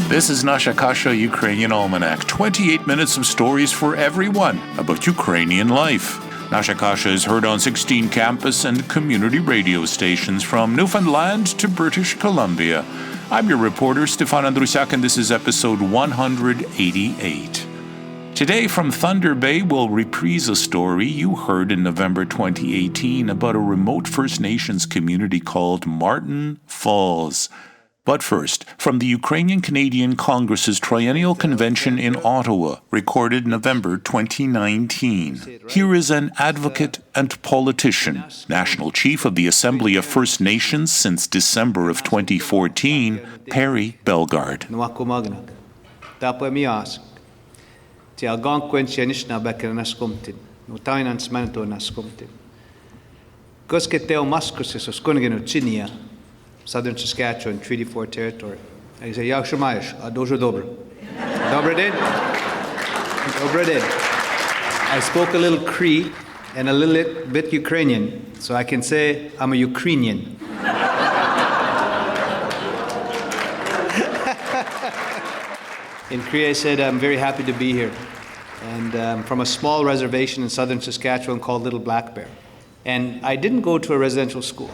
This is Nasha Kasha, Ukrainian Almanac. 28 minutes of stories for everyone about Ukrainian life. Nasha Kasha is heard on 16 campus and community radio stations from Newfoundland to British Columbia. I'm your reporter, Stefan Andrusiak, and this is episode 188. Today from Thunder Bay, we'll reprise a story you heard in November 2018 about a remote First Nations community called Marten Falls. But first, from the Ukrainian-Canadian Congress's Triennial Convention in Ottawa, recorded November 2019. Here is an advocate and politician, National Chief of the Assembly of First Nations since December of 2014, Perry Bellegarde. Ti algonquentia Anishinaabe nascomtin, no tainans manto nascomtin. Koske teo maskusis os kunigin Utsinia, Southern Saskatchewan, Treaty 4 territory. I say, Yao Shemayish, Dojo Dobro. Dobre din? Dobre din. I spoke a little Cree and a little bit Ukrainian, so I can say I'm a Ukrainian. In Cree, I said, I'm very happy to be here. And from a small reservation in southern Saskatchewan called Little Black Bear. And I didn't go to a residential school.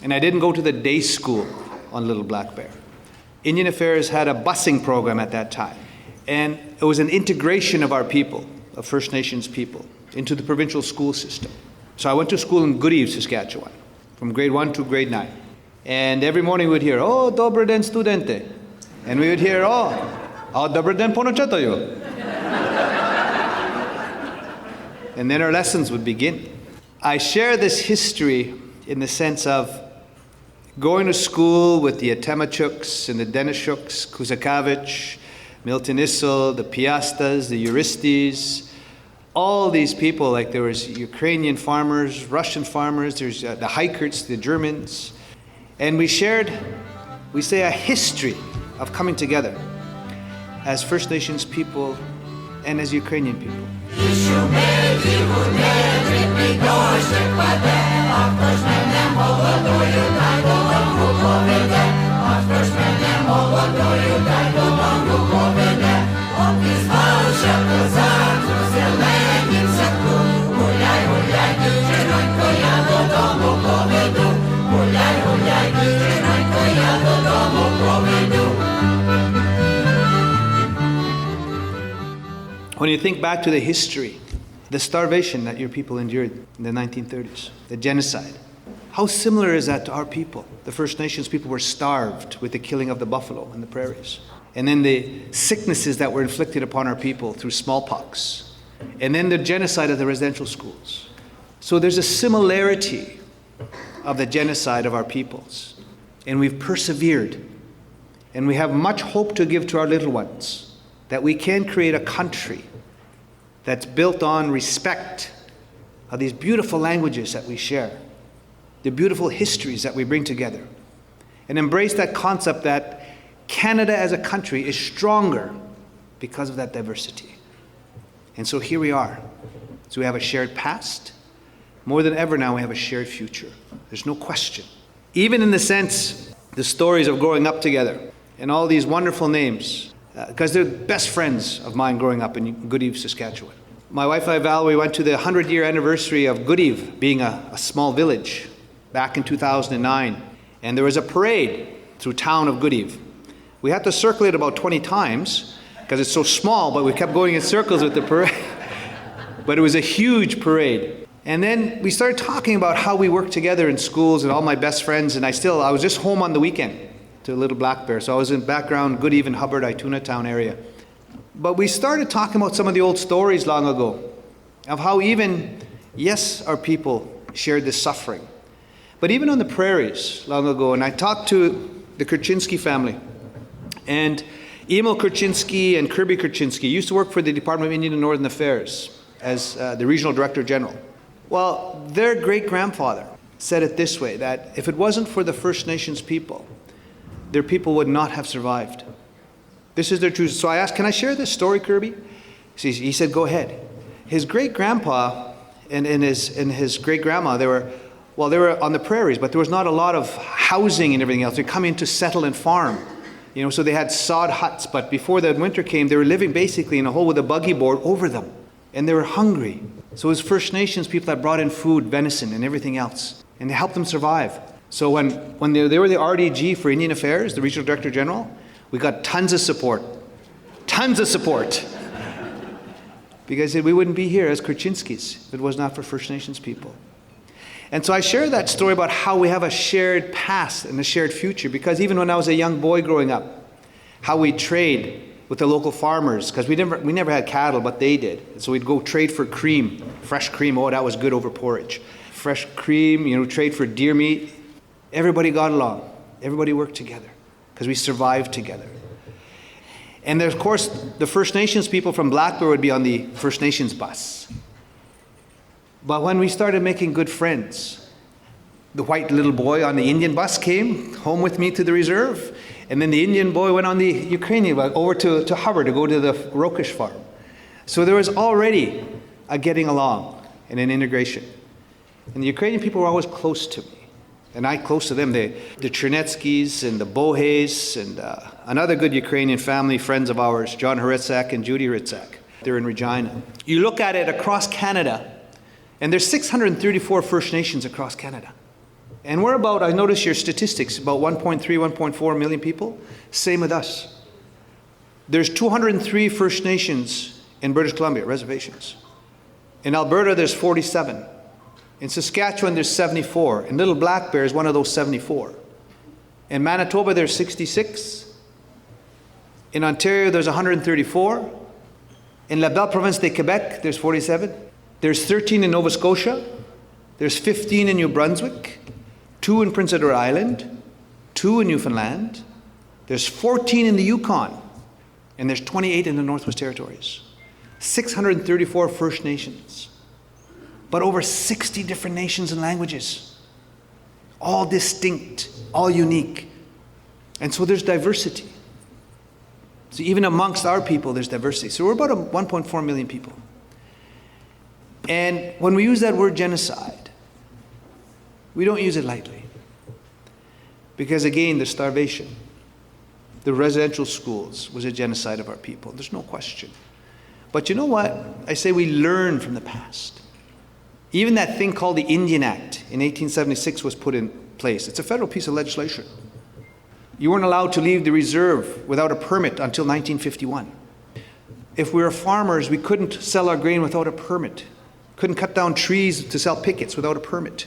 And I didn't go to the day school on Little Black Bear. Indian Affairs had a busing program at that time. And it was an integration of our people, of First Nations people, into the provincial school system. So I went to school in Goodieve, Saskatchewan, from grade 1 to grade 9. And every morning we would hear, oh, dobre den studente. And we would hear, oh, dobre den ponochetoyo. And then our lessons would begin. I share this history in the sense of going to school with the Atemachuks and the Denishuks, Kuzakavich, Milton Issel, the Piastas, the Uristis, all these people, like there was Ukrainian farmers, Russian farmers, there's the Heikerts, the Germans. And we shared, we say, a history of coming together as First Nations people and as Ukrainian people. When you think back to the history, the starvation that your people endured in the 1930s, the genocide, how similar is that to our people? The First Nations people were starved with the killing of the buffalo in the prairies. And then the sicknesses that were inflicted upon our people through smallpox. And then the genocide of the residential schools. So there's a similarity of the genocide of our peoples. And we've persevered. And we have much hope to give to our little ones, that we can create a country that's built on respect of these beautiful languages that we share, the beautiful histories that we bring together, and embrace that concept that Canada as a country is stronger because of that diversity. And so here we are. So we have a shared past. More than ever now, we have a shared future. There's no question. Even in the sense, the stories of growing up together and all these wonderful names, because they're best friends of mine growing up in Goodieve, Saskatchewan. My wife and I, Val, we went to the 100-year anniversary of Goodieve being a small village back in 2009. And there was a parade through town of Goodieve. We had to circle it about 20 times because it's so small, but we kept going in circles with the parade. But it was a huge parade. And then we started talking about how we work together in schools and all my best friends. And I was just home on the weekend to Little Black Bear. So I was in background, Goodieve and Hubbard, Ituna Town area. But we started talking about some of the old stories long ago of how even, yes, our people shared this suffering. But even on the prairies long ago, and I talked to the Kurchinski family, and Emil Kurchinski and Kirby Kurchinski used to work for the Department of Indian and Northern Affairs as the Regional Director General. Well, their great-grandfather said it this way, that if it wasn't for the First Nations people, their people would not have survived. This is their truth. So I asked, can I share this story, Kirby? He said, go ahead. His great-grandpa and his great-grandma, they were on the prairies, but there was not a lot of housing and everything else. They come in to settle and farm So they had sod huts, but before the winter came, they were living basically in a hole with a buggy board over them. And they were hungry. So it was First Nations people that brought in food, venison, and everything else. And they helped them survive. So when they were the RDG for Indian Affairs, the Regional Director General, we got tons of support. Tons of support. Because we wouldn't be here as Kurchinskis if it was not for First Nations people. And so I share that story about how we have a shared past and a shared future, because even when I was a young boy growing up, how we trade with the local farmers, because we never had cattle, but they did. So we'd go trade for cream, fresh cream. Oh, that was good over porridge. Fresh cream, trade for deer meat. Everybody got along. Everybody worked together because we survived together. And of course, the First Nations people from Blackbird would be on the First Nations bus. But when we started making good friends, the white little boy on the Indian bus came home with me to the reserve, and then the Indian boy went on the Ukrainian bus over to Hubbard to go to the Rokish farm. So there was already a getting along and an integration. And the Ukrainian people were always close to me, and I close to them. The Chernetskys and the Bohes and another good Ukrainian family, friends of ours, John Hritzak and Judy Hritzak. They're in Regina. You look at it across Canada, and there's 634 First Nations across Canada. And we're about, I notice your statistics, about 1.3, 1.4 million people. Same with us. There's 203 First Nations in British Columbia, reservations. In Alberta, there's 47. In Saskatchewan, there's 74. And Little Black Bear is one of those 74. In Manitoba, there's 66. In Ontario, there's 134. In La Belle Province de Quebec, there's 47. There's 13 in Nova Scotia. There's 15 in New Brunswick. 2 in Prince Edward Island. 2 in Newfoundland. There's 14 in the Yukon. And there's 28 in the Northwest Territories. 634 First Nations. But over 60 different nations and languages. All distinct, all unique. And so there's diversity. So even amongst our people, there's diversity. So we're about 1.4 million people. And when we use that word genocide, we don't use it lightly. Because again, the starvation, the residential schools was a genocide of our people. There's no question. But you know what? I say we learn from the past. Even that thing called the Indian Act in 1876 was put in place. It's a federal piece of legislation. You weren't allowed to leave the reserve without a permit until 1951. If we were farmers, we couldn't sell our grain without a permit. Couldn't cut down trees to sell pickets without a permit.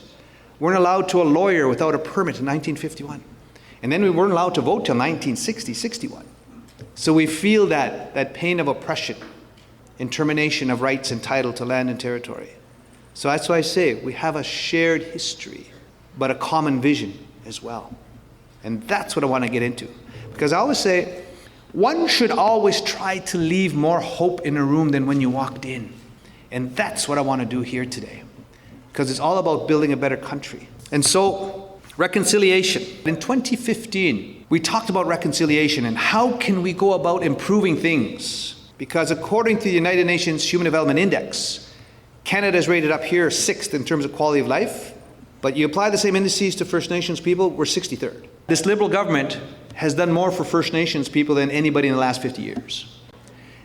Weren't allowed to a lawyer without a permit in 1951. And then we weren't allowed to vote till 1960, 61. So we feel that pain of oppression and termination of rights and title to land and territory. So that's why I say we have a shared history, but a common vision as well. And that's what I want to get into. Because I always say, one should always try to leave more hope in a room than when you walked in. And that's what I want to do here today. Because it's all about building a better country. And so, reconciliation. In 2015, we talked about reconciliation and how can we go about improving things. Because according to the United Nations Human Development Index, Canada is rated up here 6th in terms of quality of life. But you apply the same indices to First Nations people, we're 63rd. This Liberal government has done more for First Nations people than anybody in the last 50 years.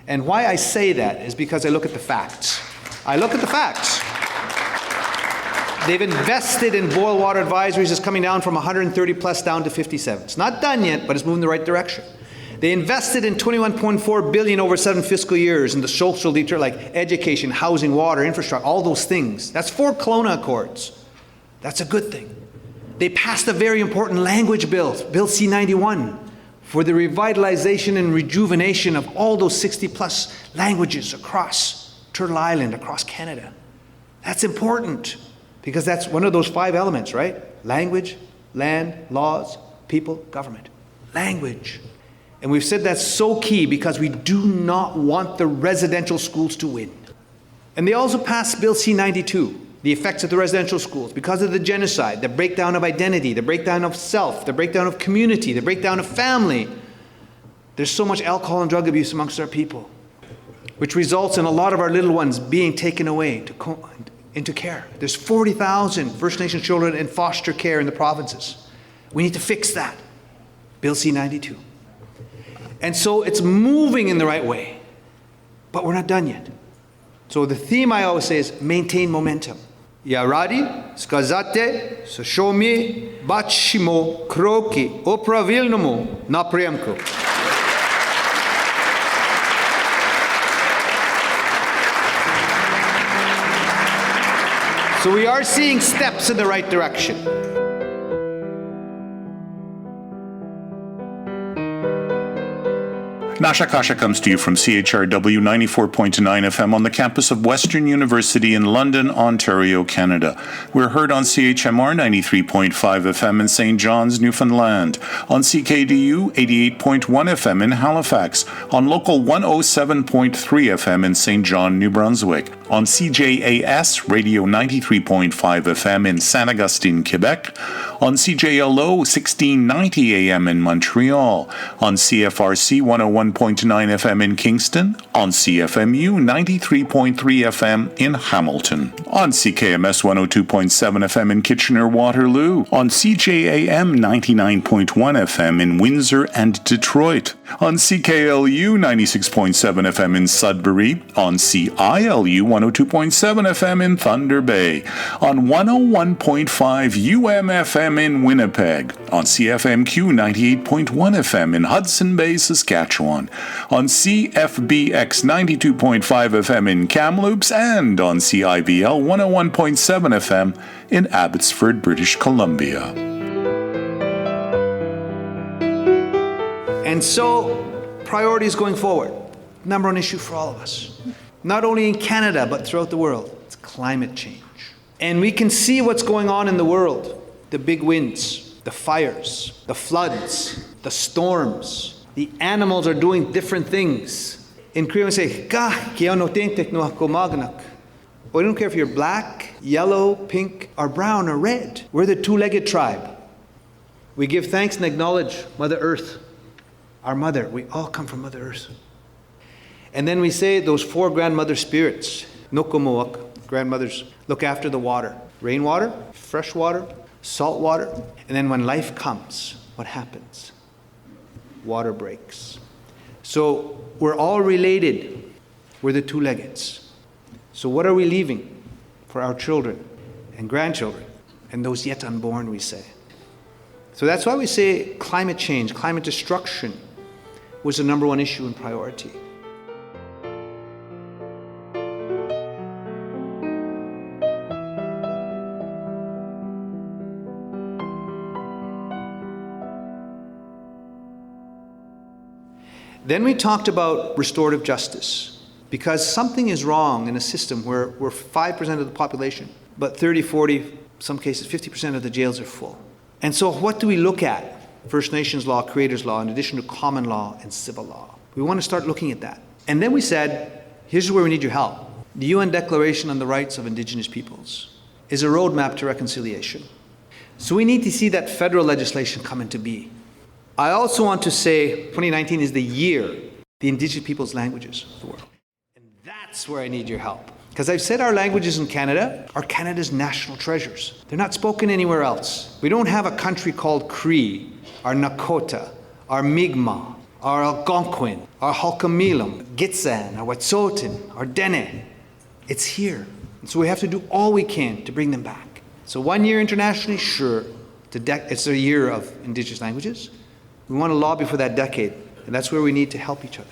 And why I say that is because I look at the facts. I look at the facts. They've invested in boil water advisories. It's coming down from 130 plus down to 57. It's not done yet, but it's moving in the right direction. They invested in $21.4 billion over 7 fiscal years in the social detour like education, housing, water, infrastructure, all those things. That's 4 Kelowna Accords. That's a good thing. They passed a very important language bill, Bill C-91, for the revitalization and rejuvenation of all those 60 plus languages across Turtle Island, across Canada. That's important because that's one of those 5 elements, right? Language, land, laws, people, government. Language. And we've said that's so key because we do not want the residential schools to win. And they also passed Bill C-92, the effects of the residential schools, because of the genocide, the breakdown of identity, the breakdown of self, the breakdown of community, the breakdown of family. There's so much alcohol and drug abuse amongst our people, which results in a lot of our little ones being taken away into care. There's 40,000 First Nation children in foster care in the provinces. We need to fix that. Bill C-92. And so it's moving in the right way. But we're not done yet. So the theme I always say is maintain momentum. Yaradi, skazate, sashomi, bachimo, kroki, opravilnomo, napriemko. So we are seeing steps in the right direction. Nasha Kasha comes to you from CHRW 94.9 FM on the campus of Western University in London, Ontario, Canada. We're heard on CHMR 93.5 FM in St. John's, Newfoundland, on CKDU 88.1 FM in Halifax, on local 107.3 FM in St. John, New Brunswick, on CJAS Radio 93.5 FM in Saint Augustine, Quebec, on CJLO 1690 AM in Montreal, on CFRC 101.9 FM in Kingston, on CFMU 93.3 FM in Hamilton, on CKMS 102.7 FM in Kitchener-Waterloo, on CJAM 99.1 FM in Windsor and Detroit, on CKLU 96.7 FM in Sudbury, on CILU 102.7 FM in Thunder Bay, on 101.5 UMFM in Winnipeg, on CFMQ 98.1 FM in Hudson Bay, Saskatchewan, on CFBX 92.5 FM in Kamloops, and on CIVL 101.7 FM in Abbotsford, British Columbia. And so, priorities going forward. Number one issue for all of us. Not only in Canada, but throughout the world. It's climate change. And we can see what's going on in the world. The big winds, the fires, the floods, the storms. The animals are doing different things. In Korean we say, "Ka kiano tentek no hakomagnak." We don't care if you're black, yellow, pink, or brown, or red. We're the two-legged tribe. We give thanks and acknowledge Mother Earth, our mother. We all come from Mother Earth. And then we say those four grandmother spirits, Nokomoak, grandmothers, look after the water. Rainwater, fresh water, salt water. And then when life comes, what happens? Water breaks. So we're all related. We're the two-leggeds. So what are we leaving for our children and grandchildren and those yet unborn, we say? So that's why we say climate change, climate destruction was the number one issue and priority. Then we talked about restorative justice, because something is wrong in a system where we're 5% of the population, but 30, 40, some cases 50% of the jails are full. And so what do we look at? First Nations law, Creators law, in addition to common law and civil law. We want to start looking at that. And then we said, here's where we need your help. The UN Declaration on the Rights of Indigenous Peoples is a roadmap to reconciliation. So we need to see that federal legislation come into being. I also want to say 2019 is the year the Indigenous peoples' languages of the world. And that's where I need your help. Because I've said our languages in Canada are Canada's national treasures. They're not spoken anywhere else. We don't have a country called Cree, or Nakota, or Mi'kmaq, or Algonquin, or Halkamilam, Gitxsan, or Wet'suwet'en, or Dene. It's here. And so we have to do all we can to bring them back. So 1 year internationally, sure, it's a year of Indigenous languages. We want to lobby for that decade, and that's where we need to help each other.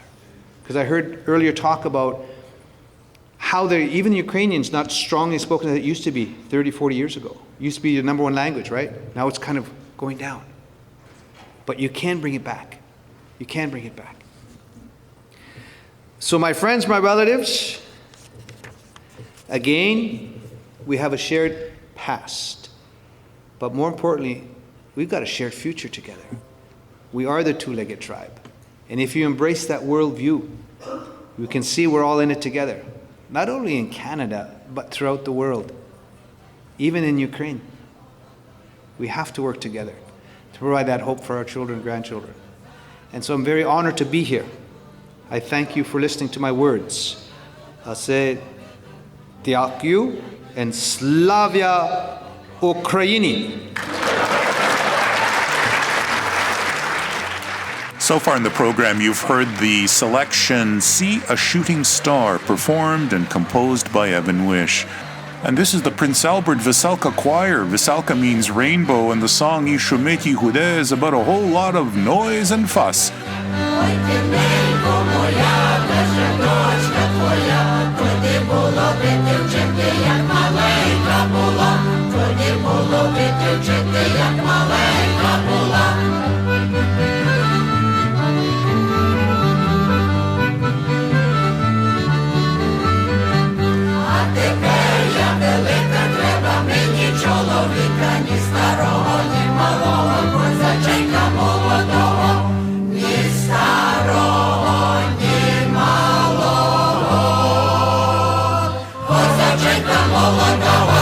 Because I heard earlier talk about how even Ukrainian's not strongly spoken as it used to be 30, 40 years ago. It used to be the number one language, right? Now it's kind of going down. But you can bring it back. You can bring it back. So my friends, my relatives, again, we have a shared past. But more importantly, we've got a shared future together. We are the two-legged tribe. And if you embrace that worldview, you can see we're all in it together. Not only in Canada, but throughout the world. Even in Ukraine. We have to work together to provide that hope for our children and grandchildren. And so I'm very honored to be here. I thank you for listening to my words. I'll say, Дякую and Slavia Ukraini. So far in the program, you've heard the selection See a Shooting Star, performed and composed by Evan Wish. And this is the Prince Albert Veselka Choir. Veselka means rainbow, and the song Ishumeki Hude is about a whole lot of noise and fuss.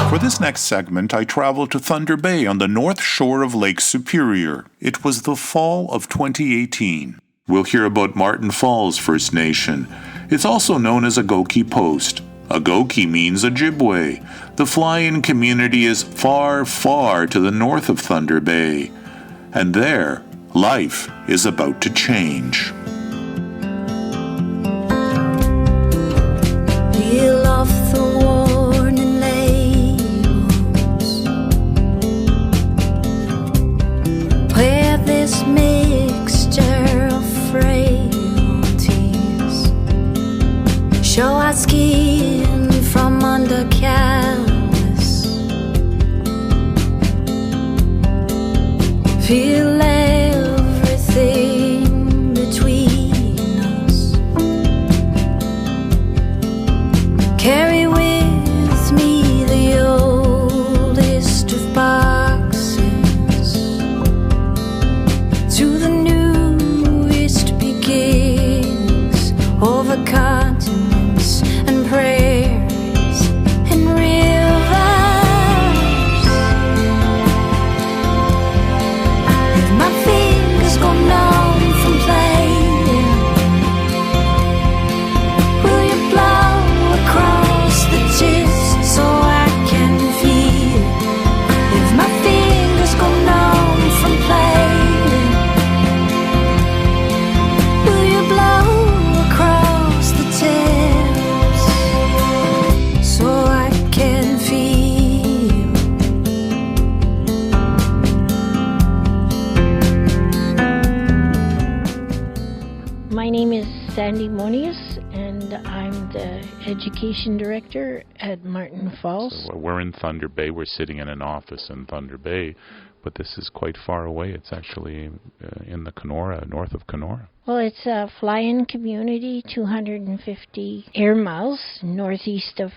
For this next segment, I traveled to Thunder Bay on the north shore of Lake Superior. It was the fall of 2018. We'll hear about Marten Falls First Nation. It's also known as Agoki Post. Agoki means Ojibwe. The fly-in community is far, far to the north of Thunder Bay. And there, life is about to change. Peel off the warning labels. Wear this mixture of frailties. Show our skin from under canvas. Feel everything between us. Carry with me the oldest of boxes to the newest beginnings over continents and prairies and rivers. If my fingers go numb from playing, will you blow across the tips so I can feel? If my fingers go numb from playing, will you blow across the tips so I can feel? My name is Sandy Monius, and I'm the Education Director at Marten Falls. So we're in Thunder Bay. We're sitting in an office in Thunder Bay, but this is quite far away. It's actually in the Kenora, north of Kenora. Well, it's a fly-in community, 250 air miles northeast of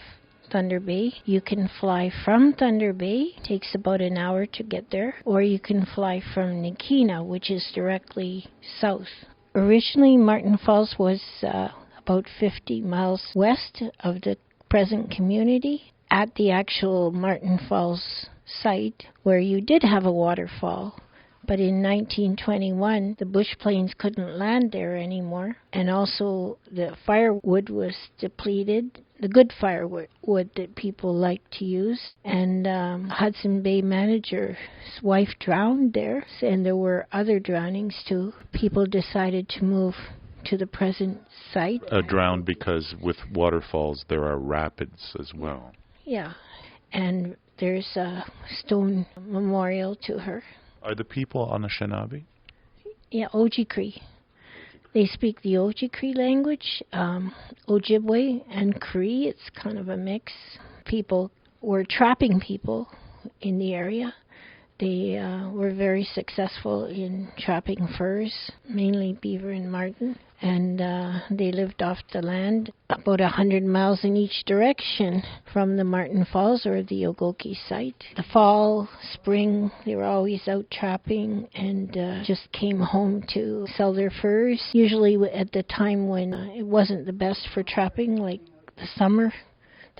Thunder Bay. You can fly from Thunder Bay, takes about an hour to get there, or you can fly from Nikina, which is directly south. Originally, Marten Falls was about 50 miles west of the present community, at the actual Marten Falls site, where you did have a waterfall. But in 1921, the bush planes couldn't land there anymore, and also the firewood was depleted, the good firewood that people like to use, and Hudson Bay manager's wife drowned there, and there were other drownings too. People decided to move to the present site. Drowned because with waterfalls there are rapids as well. Yeah, and there's a stone memorial to her. Are the people Anishinaabe? Yeah, Ojibwe. They speak the Ojibwe language, Ojibwe and Cree. It's kind of a mix. People were trapping people in the area. They were very successful in trapping furs, mainly beaver and marten, and they lived off the land about 100 miles in each direction from the Marten Falls or the Ogoki site. The fall, spring, they were always out trapping and just came home to sell their furs, usually at the time when it wasn't the best for trapping, like the summer.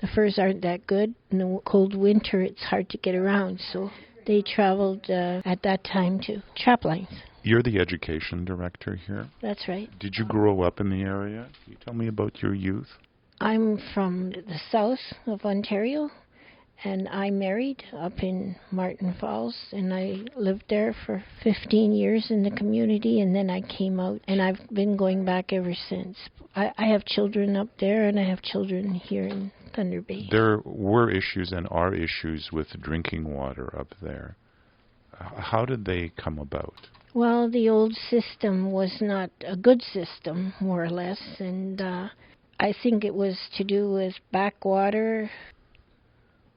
The furs aren't that good. In the cold winter, it's hard to get around, so they traveled at that time to trap lines. You're the education director here? That's right. Did you grow up in the area? Can you tell me about your youth? I'm from the south of Ontario, And I married up in Marten Falls, and I lived there for 15 years in the community, and then I came out, and I've been going back ever since. I have children up there, and I have children here in Thunder Bay. There were issues and are issues with drinking water up there. How did they come about? Well, the old system was not a good system, more or less, and I think it was to do with backwater.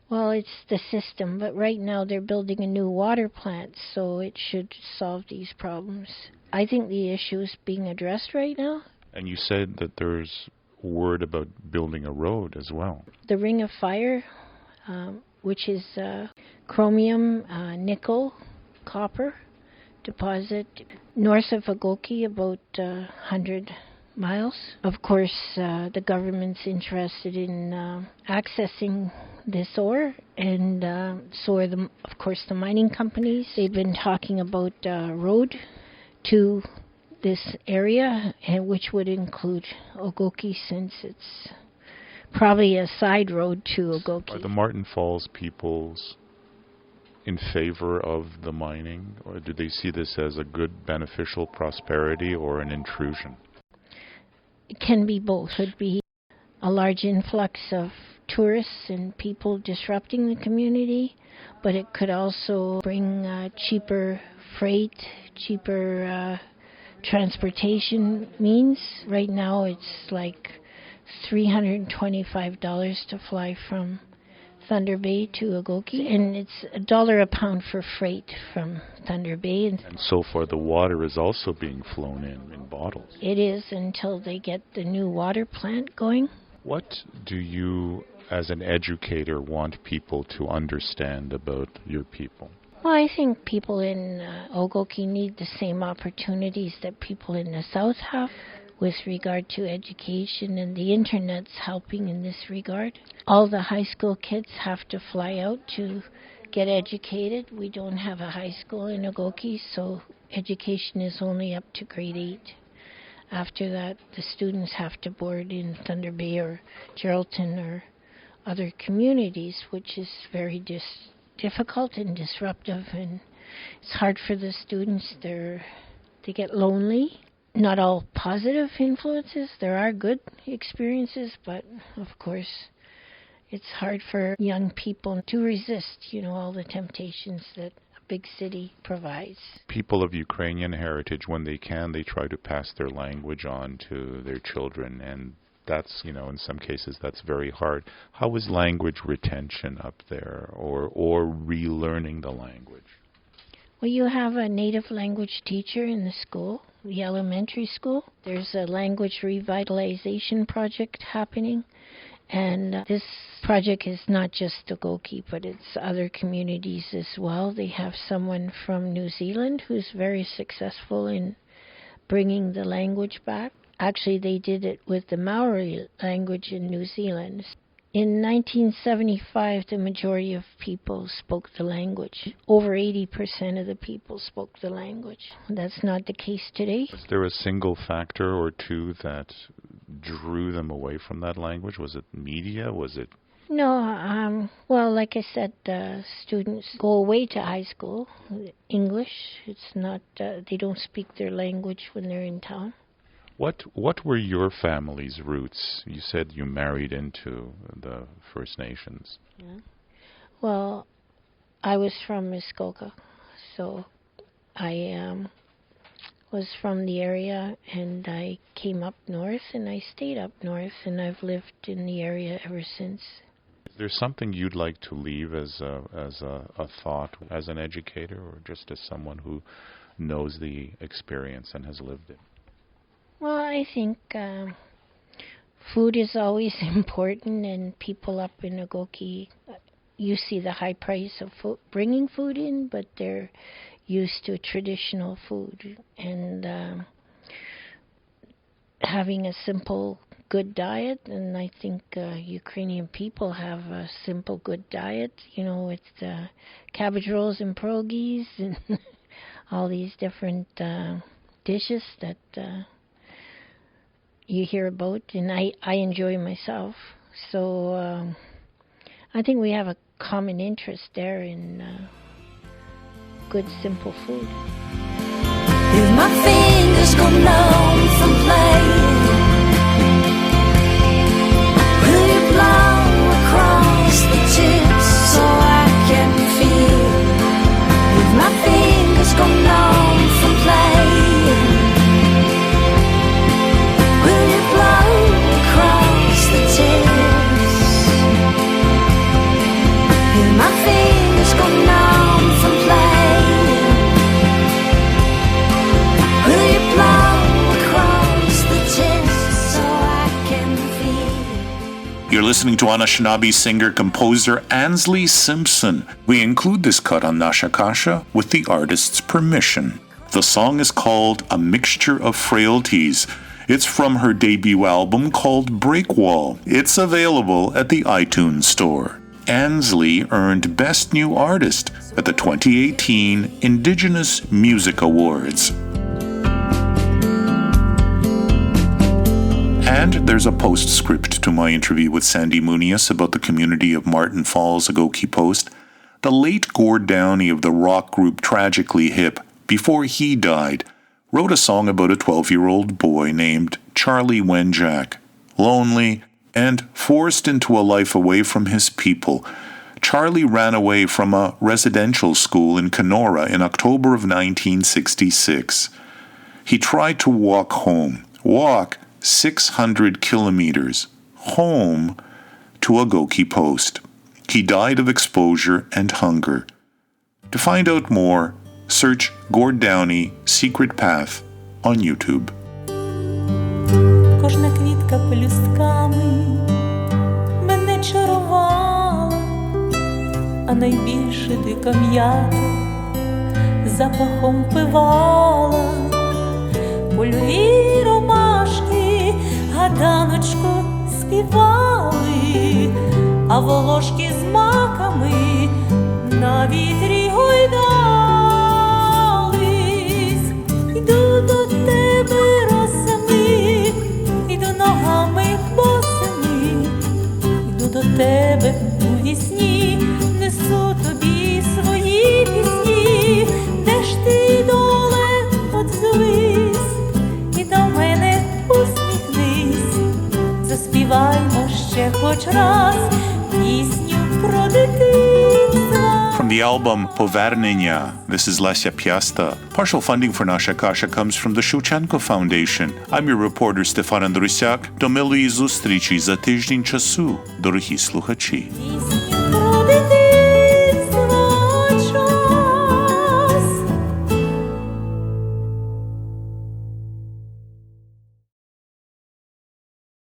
Well, it's the system, but right now they're building a new water plant, so it should solve these problems. I think the issue is being addressed right now. And you said that there's word about building a road as well. The Ring of Fire, which is chromium, nickel, copper deposit north of Agoki, about 100 miles. Of course, the government's interested in accessing this ore, and so are, of course, the mining companies. They've been talking about a road to this area, and which would include Ogoki, since it's probably a side road to Ogoki. Are the Marten Falls peoples in favor of the mining, or do they see this as a good, beneficial prosperity or an intrusion? It can be both. It would be a large influx of tourists and people disrupting the community, but it could also bring cheaper freight, cheaper transportation means. Right now it's like $325 to fly from Thunder Bay to Agoki, and it's $1 a pound for freight from Thunder Bay. And so far the water is also being flown in bottles. It is, until they get the new water plant going. What do you, as an educator, want people to understand about your people? Well, I think people in Ogoki need the same opportunities that people in the South have with regard to education, and the Internet's helping in this regard. All the high school kids have to fly out to get educated. We don't have a high school in Ogoki, so education is only up to grade 8. After that, the students have to board in Thunder Bay or Geraldton or other communities, which is very difficult and disruptive, and it's hard for the students. They get lonely. Not all positive influences. There are good experiences, but of course it's hard for young people to resist, all the temptations that a big city provides. People of Ukrainian heritage, when they can, they try to pass their language on to their children, and that's, in some cases that's very hard. How is language retention up there, or relearning the language? Well, you have a native language teacher in the school, the elementary school. There's a language revitalization project happening, and this project is not just Ogoki, but it's other communities as well. They have someone from New Zealand who's very successful in bringing the language back. Actually, they did it with the Maori language in New Zealand. In 1975, the majority of people spoke the language. Over 80% of the people spoke the language. That's not the case today. Was there a single factor or two that drew them away from that language? Was it media? Was it... No, well, like I said, students go away to high school. English, it's not, they don't speak their language when they're in town. What were your family's roots? You said you married into the First Nations. Yeah. Well, I was from Muskoka, so I was from the area, and I came up north, and I stayed up north, and I've lived in the area ever since. Is there something you'd like to leave as a thought as an educator, or just as someone who knows the experience and has lived it? Well, I think food is always important, and people up in Agoki, you see the high price of bringing food in, but they're used to traditional food, and having a simple, good diet. And I think Ukrainian people have a simple, good diet, with cabbage rolls and pierogies and all these different dishes that you hear about, and I enjoy myself. So I think we have a common interest there in good, simple food. If my fingers go numb from playing, will you blow across the tips so I can feel? If my fingers go numb from playing, will you blow across the tips? If my fingers go numb from playing, will you blow across the tips so I can feel? You're listening to Anishinaabe singer-composer Ansley Simpson. We include this cut on Nasha Kasha with the artist's permission. The song is called A Mixture of Frailties. It's from her debut album called Breakwall. It's available at the iTunes Store. Ansley earned Best New Artist at the 2018 Indigenous Music Awards. And there's a postscript to my interview with Sandy Munias about the community of Marten Falls, Agoki Post. The late Gord Downey of the rock group Tragically Hip, before he died, wrote a song about a 12-year-old boy named Charlie Wenjack. Lonely and forced into a life away from his people, Charlie ran away from a residential school in Kenora in October of 1966. He tried to walk 600 kilometers home to Agoki Post. He died of exposure and hunger. To find out more, search Gord Downey Secret Path on YouTube. Кожна квітка пелюстками мене чарувала, а найбільше дика м'ята запахом пивала. Польові ромашки гаданочку співали, а волошки з маками на вітрі гойдались. Йду до тебе росами, йду ногами босими, йду до тебе у вісні, несу тобі свої пісні. Де ж ти, доле, отзвись, і до мене усміхнись. Заспіваймо ще хоч раз пісню про дитинство. From the album Poverninya, this is Lesya Piasta. Partial funding for Nasha Kasha comes from the Shevchenko Foundation. I'm your reporter Stefan Andrusyak. До милої зустрічі за тиждень часу, дорогі слухачі.